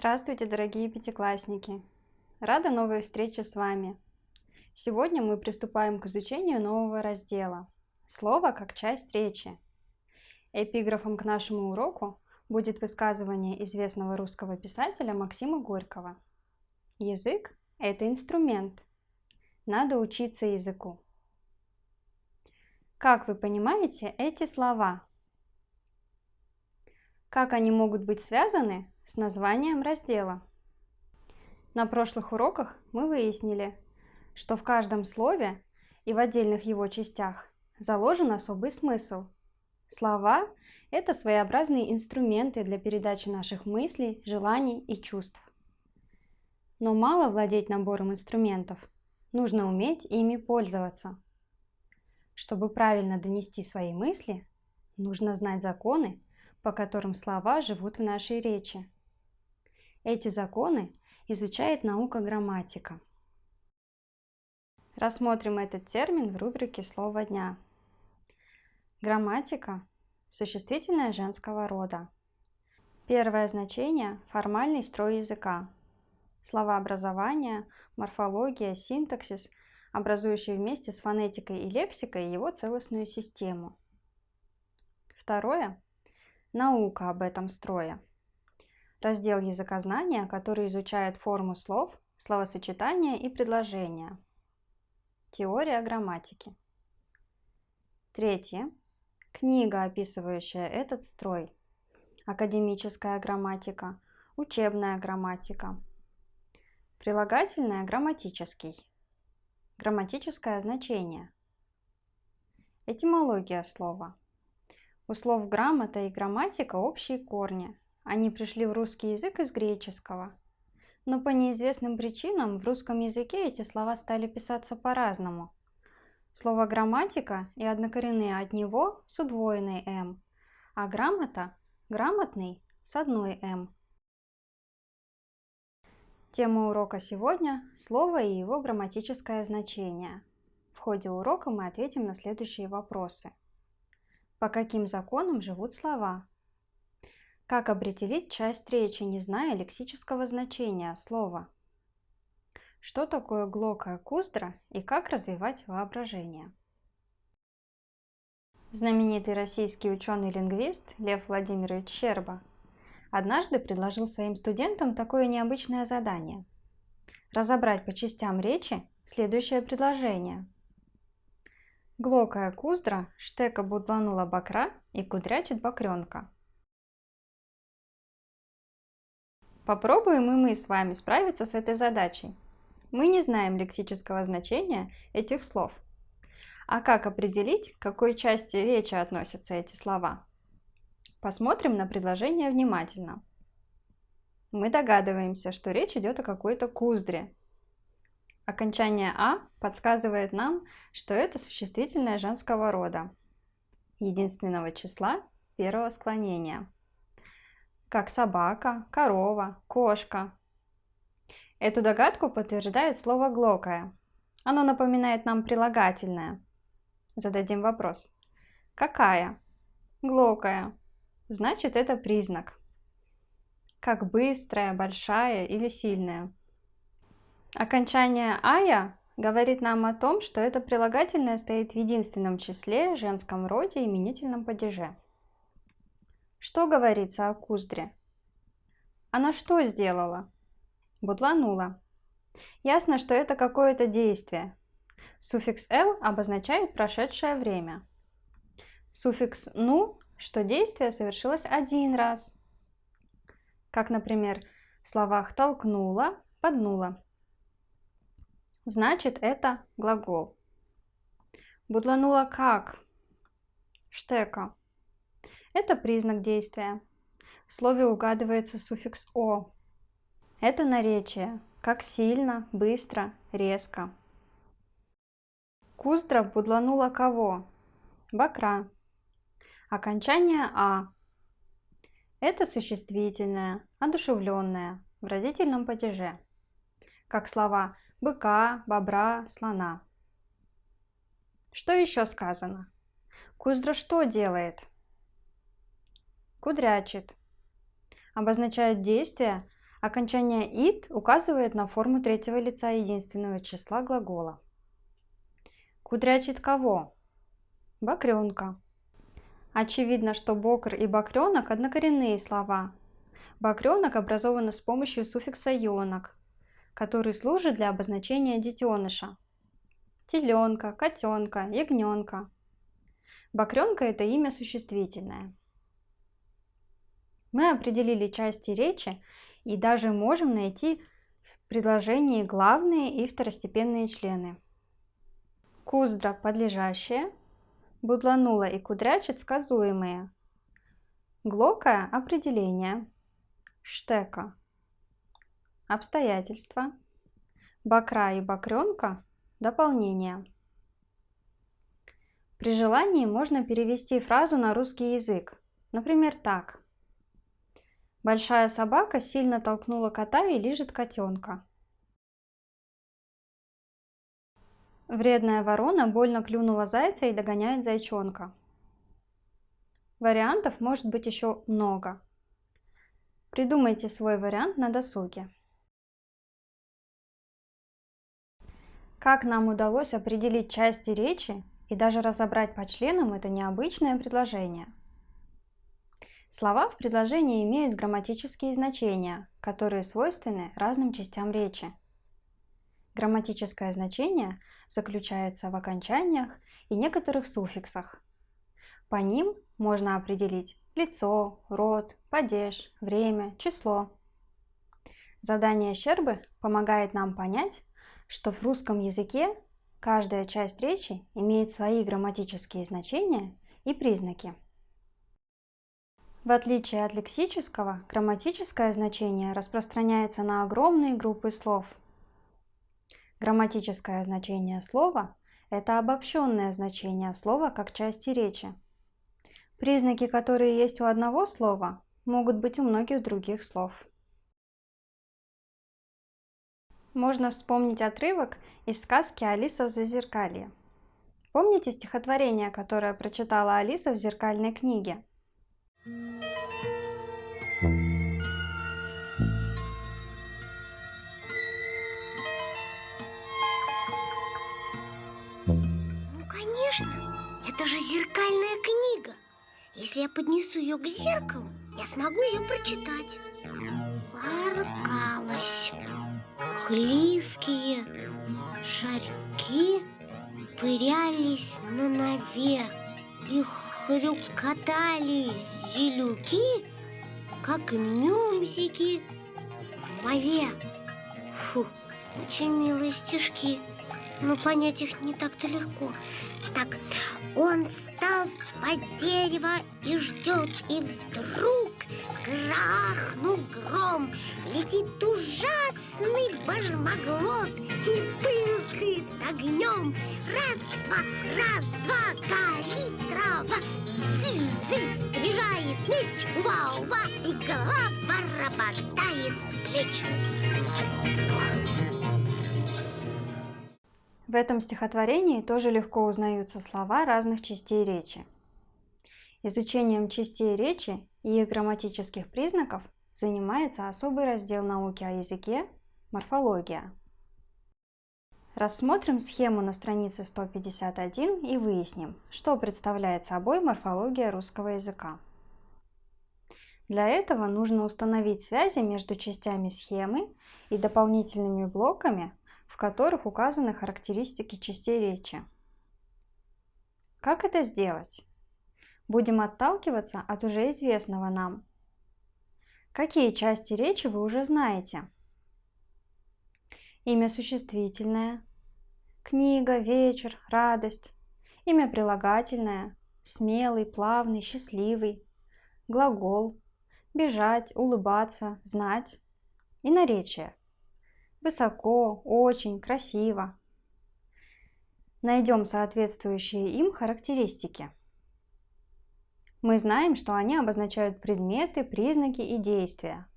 Здравствуйте, дорогие пятиклассники! Рада новой встрече с вами. Сегодня мы приступаем к изучению нового раздела «Слово как часть речи». Эпиграфом к нашему уроку будет высказывание известного русского писателя Максима Горького. Язык – это инструмент. Надо учиться языку. Как вы понимаете эти слова? Как они могут быть связаны с названием раздела? На прошлых уроках мы выяснили, что в каждом слове и в отдельных его частях заложен особый смысл. Слова – это своеобразные инструменты для передачи наших мыслей, желаний и чувств. Но мало владеть набором инструментов, нужно уметь ими пользоваться. Чтобы правильно донести свои мысли, нужно знать законы, по которым слова живут в нашей речи. Эти законы изучает наука грамматика. Рассмотрим этот термин в рубрике «Слово дня». Грамматика – существительное женского рода. Первое значение – формальный строй языка. Словообразование, морфология, синтаксис, образующие вместе с фонетикой и лексикой его целостную систему. Второе – наука об этом строе. Раздел языкознания, который изучает форму слов, словосочетания и предложения. Теория грамматики. Третье. Книга, описывающая этот строй. Академическая грамматика, учебная грамматика. Прилагательное – грамматический. Грамматическое значение. Этимология слова. У слов грамота и грамматика общие корни. Они пришли в русский язык из греческого. Но по неизвестным причинам в русском языке эти слова стали писаться по-разному. Слово «грамматика» и однокоренные от него с удвоенной «м», а «грамота» – «грамотный» с одной «м». Тема урока сегодня – слово и его грамматическое значение. В ходе урока мы ответим на следующие вопросы. По каким законам живут слова? Как определить часть речи, не зная лексического значения слова? Что такое глокая куздра и как развивать воображение? Знаменитый российский ученый-лингвист Лев Владимирович Щерба однажды предложил своим студентам такое необычное задание – разобрать по частям речи следующее предложение. Глокая куздра штека будланула бакра и кудрячит бакренка. Попробуем и мы с вами справиться с этой задачей. Мы не знаем лексического значения этих слов. А как определить, к какой части речи относятся эти слова? Посмотрим на предложение внимательно. Мы догадываемся, что речь идет о какой-то куздре. Окончание «а» подсказывает нам, что это существительное женского рода, единственного числа первого склонения. Как собака, корова, кошка. Эту догадку подтверждает слово «глокая». Оно напоминает нам прилагательное. Зададим вопрос. Какая? Глокая. Значит, это признак. Как быстрая, большая или сильная. Окончание «ая» говорит нам о том, что это прилагательное стоит в единственном числе, женском роде, именительном падеже. Что говорится о куздре? Она что сделала? Будланула. Ясно, что это какое-то действие. Суффикс «л» обозначает прошедшее время. Суффикс «ну», что действие совершилось один раз. Как, например, в словах «толкнула», «поднула». Значит, это глагол. Будланула как? Штека. Это признак действия. В слове угадывается суффикс «о». Это наречие, как сильно, быстро, резко. Куздра будланула кого? Бакра. Окончание «а». Это существительное, одушевленное, в родительном падеже. Как слова быка, бобра, слона. Что еще сказано? Куздра что делает? Кудрячит. Обозначает действие, Окончание «ит» указывает на форму третьего лица единственного числа глагола. Кудрячит кого? Бокренка. Очевидно, что бокр и бокренок – однокоренные слова. Бокренок образован с помощью суффикса «енок», который служит для обозначения детеныша. Теленка, котенка, ягненка. Бокренка – это имя существительное. Мы определили части речи и даже можем найти в предложении главные и второстепенные члены. Куздра – подлежащее, будланула и кудрячит – сказуемые, глокая – определение, штека – обстоятельства, бокра и бокренка – дополнение. При желании можно перевести фразу на русский язык, например, так. Большая собака сильно толкнула кота и лижет котенка. Вредная ворона больно клюнула зайца и догоняет зайчонка. Вариантов может быть еще много. Придумайте свой вариант на досуге. Как нам удалось определить части речи и даже разобрать по членам это необычное предложение? Слова в предложении имеют грамматические значения, которые свойственны разным частям речи. Грамматическое значение заключается в окончаниях и некоторых суффиксах. По ним можно определить лицо, род, падеж, время, число. Задание Щербы помогает нам понять, что в русском языке каждая часть речи имеет свои грамматические значения и признаки. В отличие от лексического, грамматическое значение распространяется на огромные группы слов. Грамматическое значение слова – это обобщенное значение слова как части речи. Признаки, которые есть у одного слова, могут быть у многих других слов. Можно вспомнить отрывок из сказки «Алиса в зазеркалье». Помните стихотворение, которое прочитала Алиса в зеркальной книге? Ну, конечно, это же зеркальная книга. Если я поднесу ее к зеркалу, я смогу ее прочитать. Воркалась, хливкие шарьки пырялись на нове и хрюкотали зелюки, как мюмзики в мове. Фу, очень милые стишки, но понять их не так-то легко. Так, он встал под дерево и ждет, и вдруг грохнул гром. Летит ужасный бармаглот и пылкает огнем. Раз-два, горит трава, зы-зы стрижает меч, ува-ува, и голова барабатает с плеч. В этом стихотворении тоже легко узнаются слова разных частей речи. Изучением частей речи и их грамматических признаков занимается особый раздел науки о языке – морфология. Рассмотрим схему на странице 151 и выясним, что представляет собой морфология русского языка. Для этого нужно установить связи между частями схемы и дополнительными блоками, в которых указаны характеристики частей речи. Как это сделать? Будем отталкиваться от уже известного нам. Какие части речи вы уже знаете? Имя существительное, книга, вечер, радость, имя прилагательное, смелый, плавный, счастливый, глагол, бежать, улыбаться, знать и наречие. Высоко, очень, красиво. Найдем соответствующие им характеристики. Мы знаем, что они обозначают предметы, признаки и действия.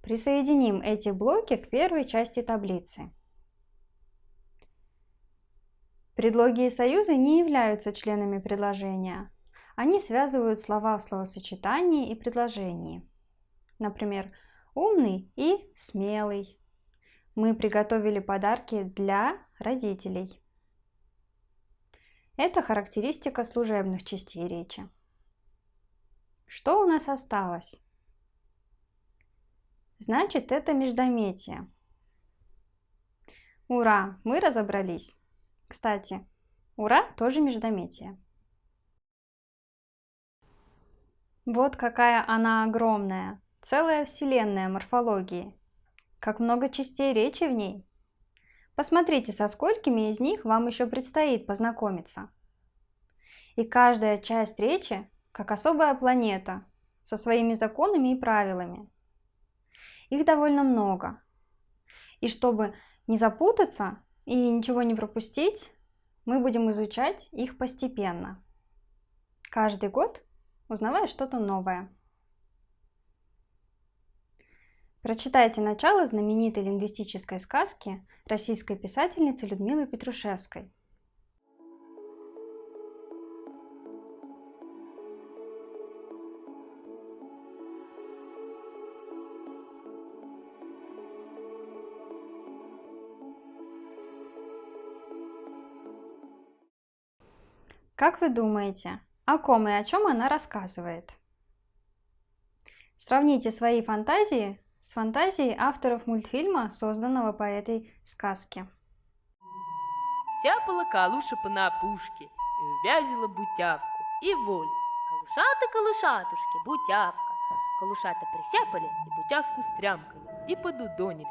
Присоединим эти блоки к первой части таблицы. Предлоги и союзы не являются членами предложения. Они связывают слова в словосочетании и предложении. Например, умный и смелый. Мы приготовили подарки для родителей. Это характеристика служебных частей речи. Что у нас осталось? Значит, это междометие. Ура, мы разобрались. Кстати, ура тоже междометие. Вот какая она огромная, целая вселенная морфологии. Как много частей речи в ней. Посмотрите, со сколькими из них вам еще предстоит познакомиться. И каждая часть речи как особая планета со своими законами и правилами. Их довольно много. И чтобы не запутаться и ничего не пропустить, мы будем изучать их постепенно. Каждый год узнавая что-то новое. Прочитайте начало знаменитой лингвистической сказки российской писательницы Людмилы Петрушевской. Как вы думаете, о ком и о чем она рассказывает? Сравните свои фантазии с фантазией авторов мультфильма, созданного по этой сказке. Сяпала калуша по напушке, и увязила бутявку, и воль. Калушата-калушатушки, бутявка. Калушата присяпали, и бутявку стрямкали, и подудонились.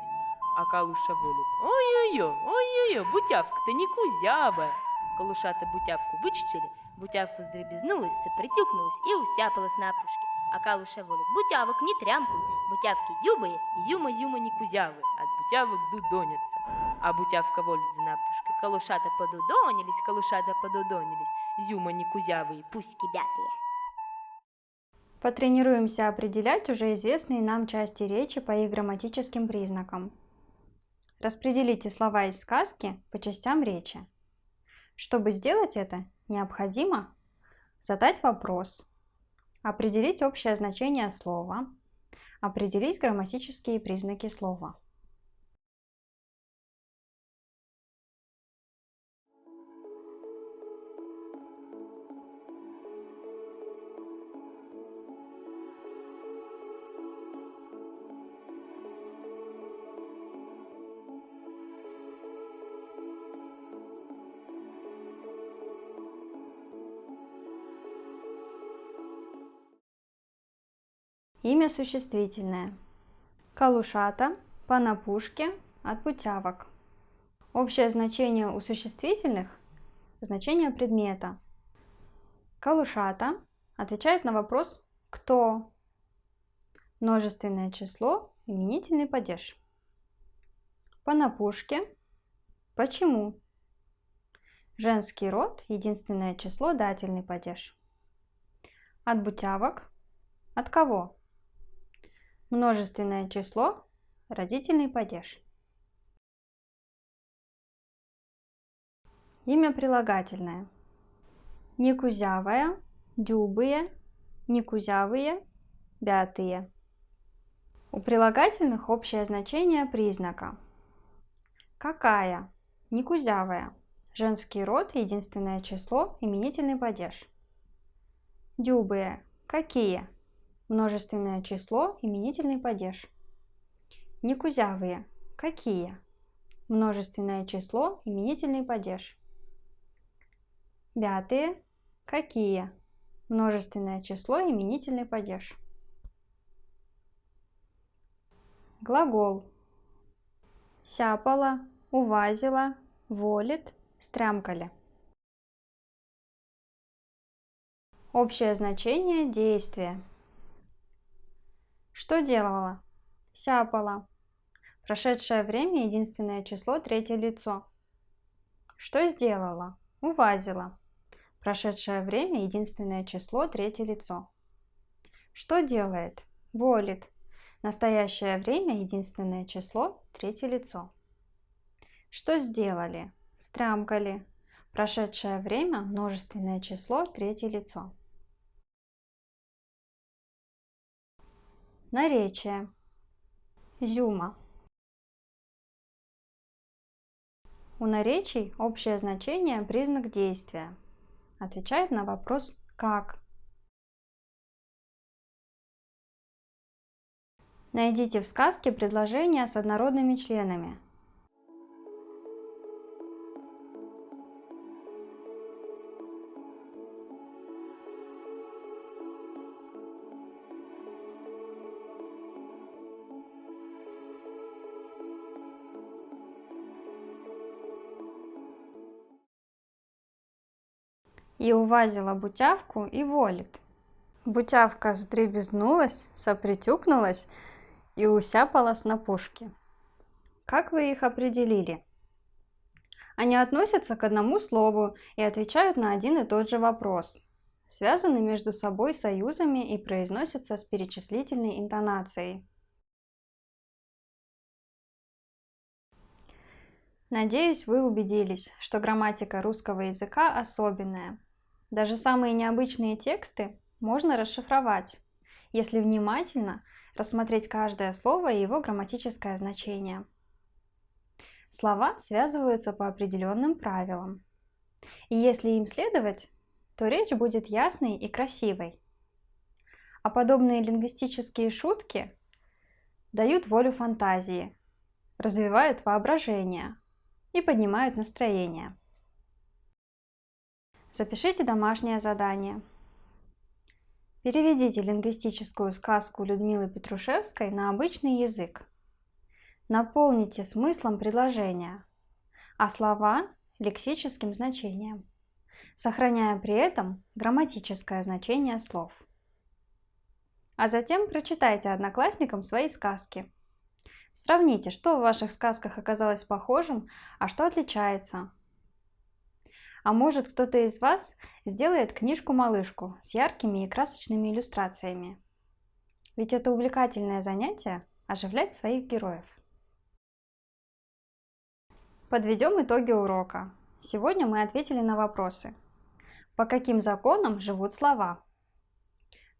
А калуша волит: ой-ой-ой, ой-ой-ой, бутявка-то не кузявая. Калушата бутявку вычтили, бутявка сдребезнулась, сопритюкнулась и усяпалась на опушке. А калуша волит: бутявок не трямкуй, бутявки дюбые, изюма-зюма не кузявы, от бутявок дудонятся. А бутявка волит за напушкой: калушата подудонились, зюма не кузявые, пусть кибятые. Потренируемся определять уже известные нам части речи по их грамматическим признакам. Распределите слова из сказки по частям речи. Чтобы сделать это, необходимо задать вопрос, определить общее значение слова, определить грамматические признаки слова. Имя существительное. Калушата, по напушке, от бутявок. Общее значение у существительных – значение предмета. Калушата отвечает на вопрос «кто?». Множественное число – именительный падеж. По напушке – почему? Женский род – единственное число, дательный падеж. От бутявок – от кого? Множественное число – родительный падеж. Имя прилагательное. Некузявая, дюбые, некузявые, бятые. У прилагательных общее значение признака. Какая? Некузявая. Женский род, единственное число, именительный падеж. Дюбые. Какие? Множественное число, именительный падеж. Некузявые. Какие? Множественное число, именительный падеж. Бятые. Какие? Множественное число, именительный падеж. Глагол. Сяпала, увазила, волит, стрямкали. Общее значение действия. Что делала? Сяпала. Прошедшее время единственное число, третье лицо. Что сделала? Увазила. Прошедшее время единственное число, третье лицо. Что делает? Волит. Настоящее время единственное число, третье лицо. Что сделали? Стрямкали. Прошедшее время множественное число, третье лицо. Наречие. Зюма. У наречий общее значение – признак действия. Отвечает на вопрос «как?». Найдите в сказке предложения с однородными членами. И увазила бутявку и волит. Бутявка вздребезнулась, сопритюкнулась и усяпалась на пушке. Как вы их определили? Они относятся к одному слову и отвечают на один и тот же вопрос, связаны между собой союзами и произносятся с перечислительной интонацией. Надеюсь, вы убедились, что грамматика русского языка особенная. Даже самые необычные тексты можно расшифровать, если внимательно рассмотреть каждое слово и его грамматическое значение. Слова связываются по определенным правилам. И если им следовать, то речь будет ясной и красивой. А подобные лингвистические шутки дают волю фантазии, развивают воображение и поднимают настроение. Запишите домашнее задание. Переведите лингвистическую сказку Людмилы Петрушевской на обычный язык. Наполните смыслом предложения, а слова – лексическим значением, сохраняя при этом грамматическое значение слов. А затем прочитайте одноклассникам свои сказки. Сравните, что в ваших сказках оказалось похожим, а что отличается. А может, кто-то из вас сделает книжку-малышку с яркими и красочными иллюстрациями. Ведь это увлекательное занятие – оживлять своих героев. Подведем итоги урока. Сегодня мы ответили на вопросы. По каким законам живут слова?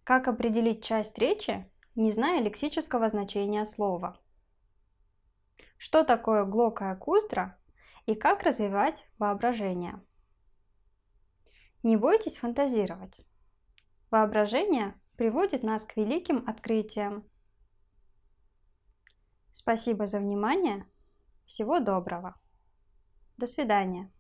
Как определить часть речи, не зная лексического значения слова? Что такое глокая куздра и как развивать воображение? Не бойтесь фантазировать. Воображение приводит нас к великим открытиям. Спасибо за внимание. Всего доброго. До свидания.